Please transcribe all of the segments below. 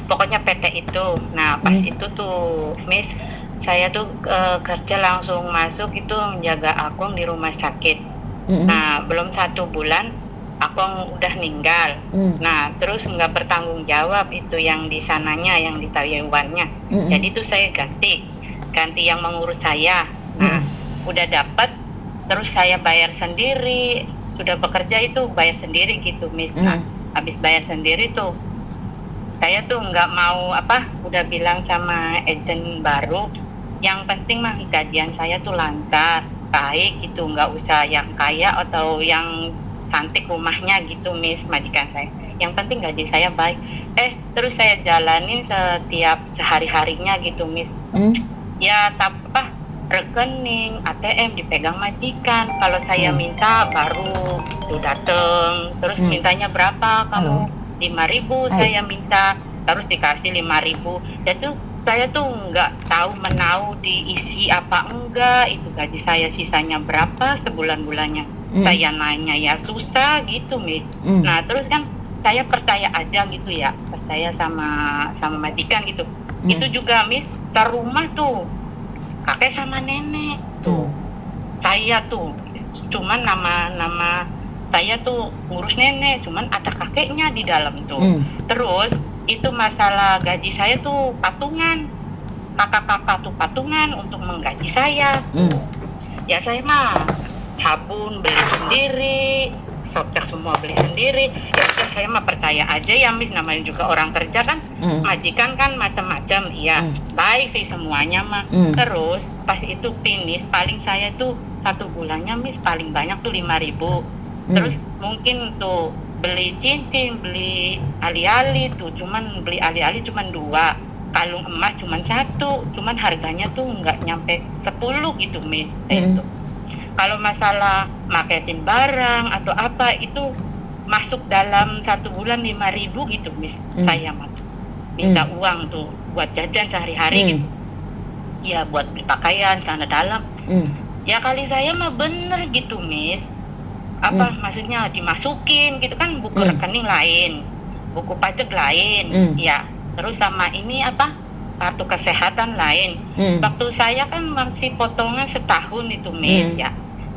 pokoknya PT itu. Nah pas itu tuh Miss, saya tuh kerja langsung masuk itu menjaga Akung di rumah sakit. Nah belum 1 bulan Akung udah meninggal. Nah terus nggak bertanggung jawab itu yang di sananya, yang di Taiwannya. Jadi tuh saya ganti yang mengurus saya. Nah udah dapat, terus saya bayar sendiri. Sudah bekerja itu bayar sendiri gitu Miss. Nah habis bayar sendiri tuh saya tuh nggak mau udah bilang sama agent baru, yang penting mah gajian saya tuh lancar, baik gitu, nggak usah yang kaya atau yang cantik rumahnya gitu Miss, majikan saya. Yang penting gaji saya baik. Terus saya jalanin setiap sehari-harinya gitu Miss. Ya rekening, ATM dipegang majikan. Kalau saya minta baru tuh dateng. Terus mintanya berapa kamu? 5.000 saya minta, terus dikasih 5.000. Dan tuh saya tuh nggak tahu menau diisi apa enggak, itu gaji saya sisanya berapa sebulan-bulannya. Saya nanya ya susah gitu Miss. Nah terus kan saya percaya aja gitu ya, percaya sama majikan gitu. Itu juga Miss, serumah tuh kakek sama nenek tuh. Saya tuh cuman nama saya tuh ngurus nenek, cuman ada kakeknya di dalam tuh. Terus itu masalah gaji saya tuh patungan, kakak-kakak tuh patungan untuk menggaji saya. Ya saya mah sabun beli sendiri, softtek semua beli sendiri. Ya udah saya mah percaya aja ya Miss, namanya juga orang kerja kan. Majikan kan macam-macam, iya baik sih semuanya mah. Terus pas itu finish, paling saya tuh 1 bulannya Miss paling banyak tuh 5.000. Terus mungkin tuh beli cincin, beli ali-ali tuh, cuman beli ali-ali cuman 2, kalung emas cuman 1, cuman harganya tuh nggak nyampe 10 gitu Miss. Itu kalau masalah marketing barang atau apa itu masuk dalam 1 bulan 5.000 gitu Miss. Saya mah minta uang tuh buat jajan sehari-hari gitu. Ya buat beli pakaian, celana dalam. Ya kali saya mah bener gitu Miss. Maksudnya dimasukin gitu kan, buku rekening lain, buku pajak lain, ya. Terus sama ini kartu kesehatan lain. Waktu saya kan masih potongan setahun itu Miss ya.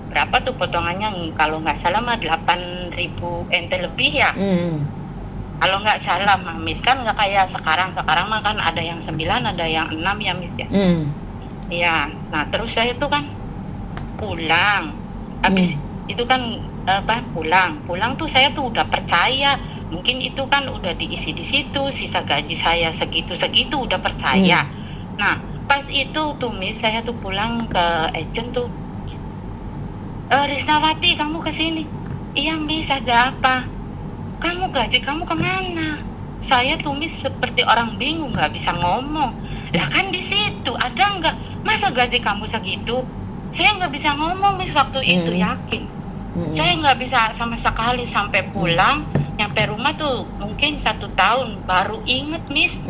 Berapa tuh potongannya, kalau nggak salah mah 8.000 ente lebih ya. Kalau nggak salah mah Miss, kan nggak kayak sekarang mah kan ada yang 9, ada yang 6 ya Miss ya. Ya, nah terus saya tuh kan pulang, habis itu kan pulang tuh saya tuh udah percaya, mungkin itu kan udah diisi di situ, sisa gaji saya segitu udah percaya. Nah pas itu tuh Miss, saya tuh pulang ke agent tuh, Risnawati kamu kesini. Iya Miss, ada apa? Kamu gaji kamu kemana? Saya tuh Miss seperti orang bingung, nggak bisa ngomong. Lah kan di situ ada nggak? Masa gaji kamu segitu? Saya nggak bisa ngomong Miss waktu itu, yakin. Saya nggak bisa sama sekali, sampai pulang, nyampe rumah tuh mungkin 1 tahun baru inget Miss.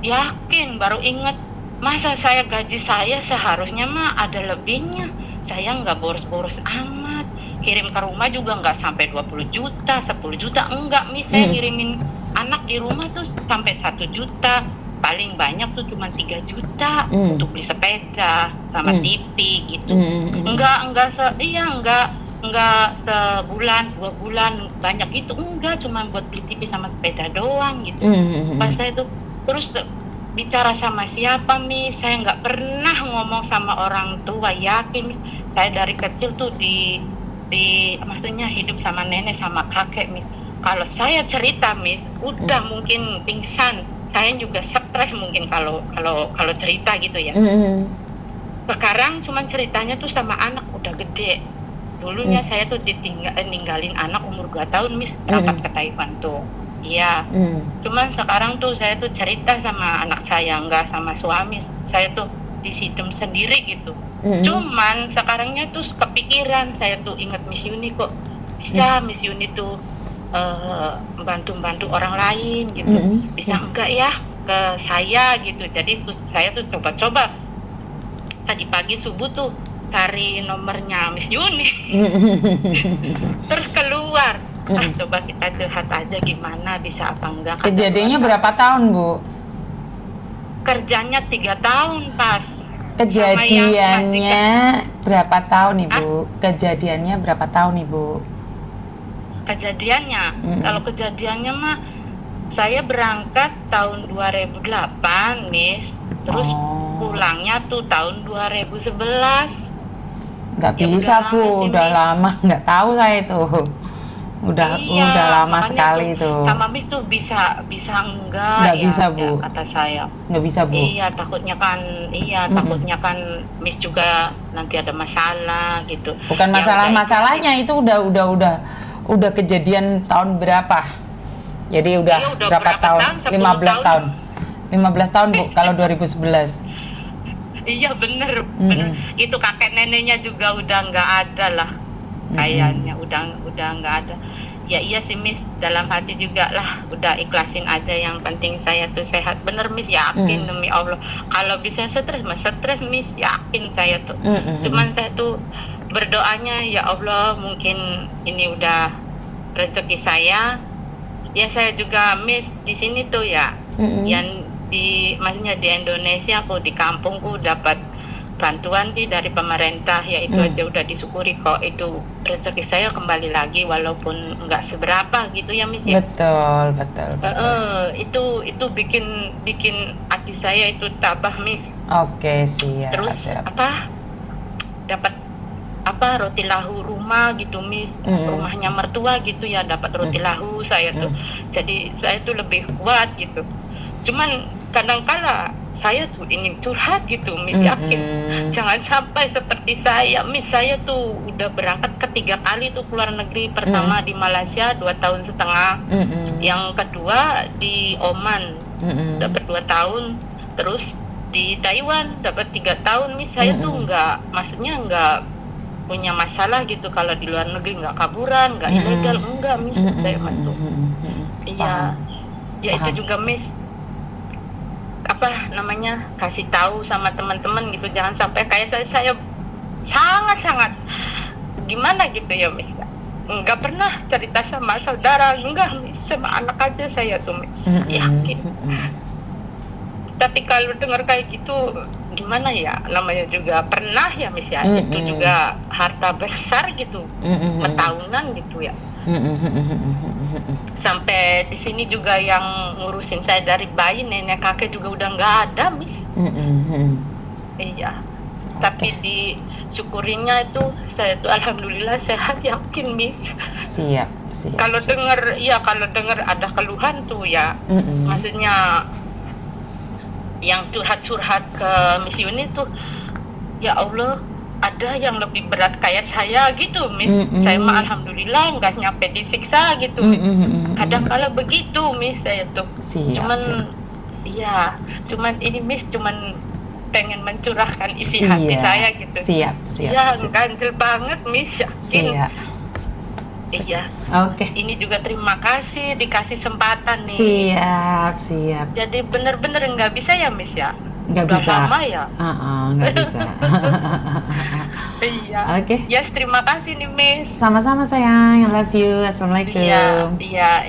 Yakin baru inget. Masa saya gaji saya seharusnya mah ada lebihnya. Saya nggak boros-boros amat. Kirim ke rumah juga nggak sampai 20 juta, 10 juta enggak Miss. Saya ngirimin anak di rumah tuh sampai 1 juta. Paling banyak tuh cuma 3 juta untuk beli sepeda sama TV gitu. Enggak sebulan 2 bulan banyak gitu, enggak, cuma buat beli TV sama sepeda doang gitu. Pas saya tuh terus bicara sama siapa Miss, saya nggak pernah ngomong sama orang tua, yakin Miss. Saya dari kecil tuh di maksudnya hidup sama nenek sama kakek Miss. Kalau saya cerita Miss, udah mungkin pingsan. Saya juga stres mungkin kalau cerita gitu ya. Sekarang cuman ceritanya tuh sama anak udah gede. Dulunya saya tuh ninggalin anak umur 2 tahun Miss, berangkat ke Taiwan tuh. Iya. Cuman sekarang tuh saya tuh cerita sama anak saya, nggak sama suami. Saya tuh di situ sendiri gitu. Cuman sekarangnya tuh kepikiran, saya tuh ingat Miss Yuni, kok bisa Miss Yuni tuh bantu orang lain gitu. Bisa enggak ya ke saya gitu. Jadi saya tuh coba-coba tadi pagi subuh tuh cari nomornya Miss Yuni. Terus keluar Coba kita curhat aja gimana bisa apa enggak. Kejadiannya berapa tahun, Bu? Kerjanya 3 tahun pas. Kejadiannya berapa tahun, Ibu? Kejadiannya berapa tahun, Ibu? Kejadiannya, kalau kejadiannya mah saya berangkat tahun 2008, Miss. Terus pulangnya tuh tahun 2011. Nggak bisa, Bu. Udah lama. Nggak tahu saya itu. Udah lama sekali itu. Sama Miss tuh bisa enggak ya, bisa, Bu. kata saya. Nggak bisa, Bu. Iya, takutnya kan Miss juga nanti ada masalah gitu. Bukan masalahnya itu udah kejadian tahun berapa? Jadi udah berapa tahun? 15 tahun. 15 tahun, Bu, kalau 2011. Iya, bener. Itu kakek neneknya juga udah nggak ada lah. Kayaknya udah nggak ada. Ya iya sih, Miss, dalam hati juga lah udah ikhlasin aja, yang penting saya tuh sehat. Bener, Miss, yakin demi Allah. Kalau bisa stres, Miss, yakin saya tuh. Cuman saya tuh berdoanya, ya Allah, mungkin ini udah rezeki saya. Ya saya juga, Miss, di sini tuh ya, yang maksudnya di Indonesia, aku di kampungku dapat bantuan sih dari pemerintah, ya itu aja udah disyukuri kok. Itu rezeki saya kembali lagi walaupun nggak seberapa gitu ya, Miss ya. Betul. Itu bikin hati saya itu tabah, Miss. Oke, siap. Terus dapat roti lahu rumah gitu, Miss. Rumahnya mertua gitu ya, dapat roti lahu saya tuh. Jadi saya tuh lebih kuat gitu. Cuman kadang-kala saya tuh ingin curhat gitu, Miss, yakin jangan sampai seperti saya, Miss. Saya tuh udah berangkat ketiga kali tuh keluar negeri. Pertama di Malaysia 2,5 tahun, yang kedua di Oman dapat 2 tahun, terus di Taiwan dapat 3 tahun, Miss. Saya tuh nggak punya masalah gitu kalau di luar negeri, nggak kaburan, nggak ilegal, enggak, Miss. Saya tuh iya, ya itu juga, Miss, kasih tahu sama teman-teman gitu, jangan sampai kayak saya sangat gimana gitu ya, Miss. Nggak pernah cerita sama saudara, enggak, Miss, sama anak aja saya tuh, Miss, yakin. Tapi kalau dengar kayak gitu gimana ya, namanya juga pernah ya, Miss ya. Itu juga harta besar gitu, tahunan gitu ya. Sampai di sini juga yang ngurusin saya dari bayi, nenek kakek juga udah nggak ada, Miss. Iya. Tapi disyukurinya itu saya tuh alhamdulillah sehat, yakin, Miss. Siap. Kalau dengar ada keluhan tuh ya, maksudnya yang curhat ke Miss Yuni tuh, ya Allah, ada yang lebih berat kayak saya gitu, Miss. Saya mah alhamdulillah nggak nyampe disiksa gitu, Miss. Kadang-kala begitu, Miss, saya tuh. Cuman ini, Miss, pengen mencurahkan isi hati saya gitu. Siap. Ya, ganjel banget, Miss, yakin. Iya. Oke. Ini juga terima kasih dikasih kesempatan nih. Siap. Jadi bener-bener nggak bisa ya, Miss ya. Nggak udah bisa. lama ya. Nggak bisa. Iya. Oke. Yes, terima kasih nih, Miss. Sama-sama, sayang. I love you. Assalamualaikum. Iya.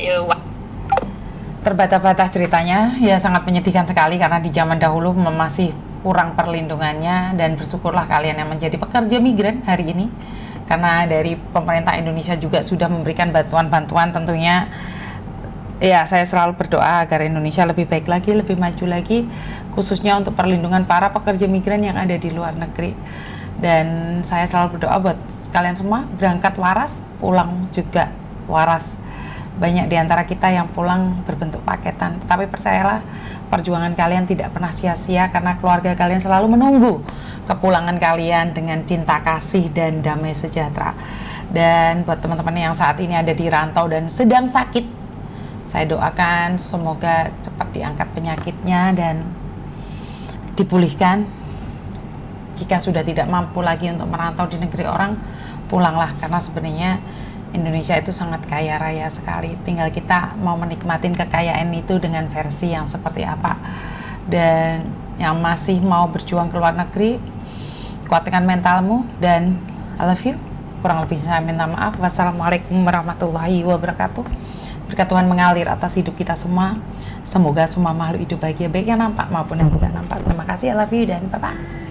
Terbata-bata ceritanya, ya sangat menyedihkan sekali karena di zaman dahulu masih kurang perlindungannya, dan bersyukurlah kalian yang menjadi pekerja migran hari ini, karena dari pemerintah Indonesia juga sudah memberikan bantuan-bantuan tentunya. Ya, saya selalu berdoa agar Indonesia lebih baik lagi, lebih maju lagi, khususnya untuk perlindungan para pekerja migran yang ada di luar negeri. Dan saya selalu berdoa buat kalian semua berangkat waras, pulang juga waras. Banyak di antara kita yang pulang berbentuk paketan, tetapi percayalah, perjuangan kalian tidak pernah sia-sia karena keluarga kalian selalu menunggu kepulangan kalian dengan cinta kasih dan damai sejahtera. Dan buat teman-teman yang saat ini ada di rantau dan sedang sakit, saya doakan semoga cepat diangkat penyakitnya dan dipulihkan. Jika sudah tidak mampu lagi untuk merantau di negeri orang, pulanglah, karena sebenarnya Indonesia itu sangat kaya raya sekali. Tinggal kita mau menikmatin kekayaan itu dengan versi yang seperti apa. Dan yang masih mau berjuang ke luar negeri, kuatkan mentalmu, dan I love you. Kurang lebih saya minta maaf. Wassalamualaikum warahmatullahi wabarakatuh. Berkat Tuhan mengalir atas hidup kita semua. Semoga semua makhluk hidup bahagia, baik yang nampak maupun yang tidak nampak. Terima kasih, I love you, dan bye-bye.